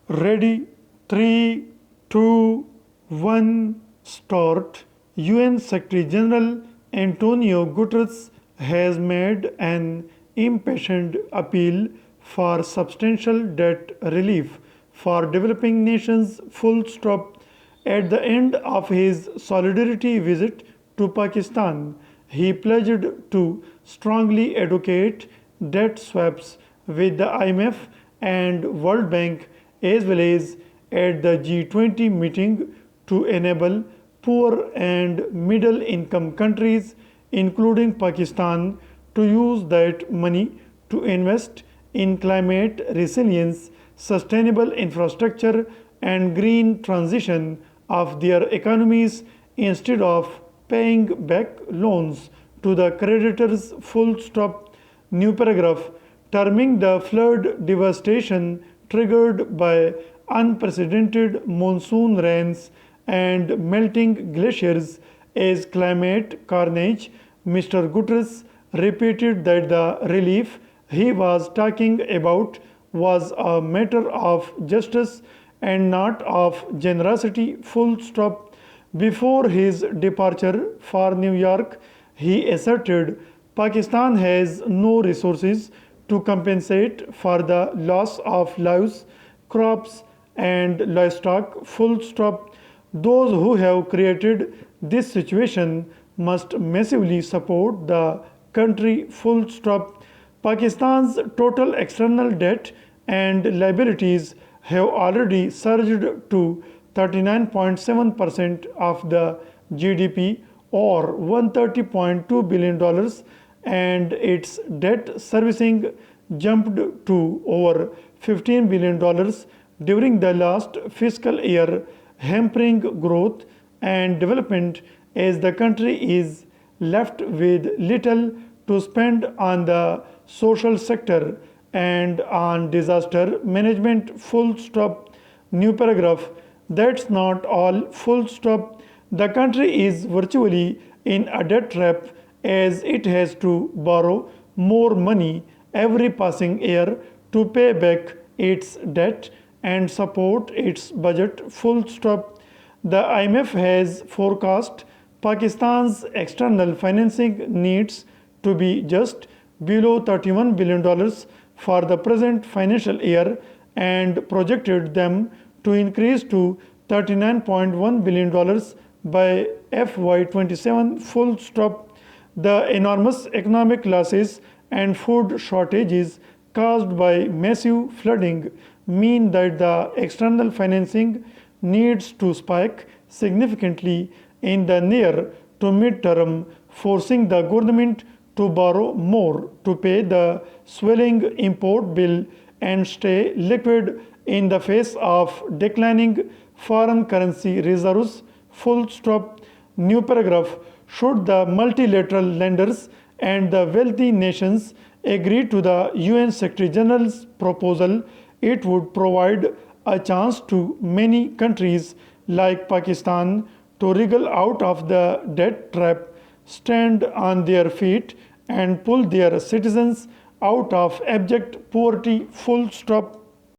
Ready? 3, 2, 1, start. UN Secretary General Antonio Guterres has made an impassioned appeal for substantial debt relief for developing nations. Full stop. At the end of his solidarity visit to Pakistan, he pledged to strongly advocate debt swaps with the IMF and World Bank as well as at the G20 meeting to enable poor and middle income countries, including Pakistan, to use that money to invest in climate resilience, sustainable infrastructure, and green transition of their economies instead of paying back loans to the creditors. Full stop. New paragraph. Terming the flood devastation triggered by unprecedented monsoon rains and melting glaciers as climate carnage, Mr. Guterres repeated that the relief he was talking about was a matter of justice and not of generosity. Full stop. Before his departure for New York, he asserted Pakistan has no resources to compensate for the loss of lives, crops, and livestock. Full stop. Those who have created this situation must massively support the country. Full stop. Pakistan's total external debt and liabilities have already surged to 39.7% of the GDP or $130.2 billion, and its debt servicing jumped to over $15 billion during the last fiscal year, hampering growth and development as the country is left with little to spend on the social sector and on disaster management. Full stop. New paragraph. That's not all. Full stop. The country is virtually in a debt trap as it has to borrow more money every passing year to pay back its debt and support its budget. Full stop. The IMF has forecast Pakistan's external financing needs to be just below $31 billion for the present financial year and projected them to increase to $39.1 billion by FY27. Full stop. The enormous economic losses and food shortages caused by massive flooding mean that the external financing needs to spike significantly in the near to mid-term, forcing the government to borrow more to pay the swelling import bill and stay liquid in the face of declining foreign currency reserves. Full stop. New paragraph. Should the multilateral lenders and the wealthy nations agree to the UN Secretary General's proposal, it would provide a chance to many countries like Pakistan to wriggle out of the debt trap, stand on their feet, and pull their citizens out of abject poverty. Full stop.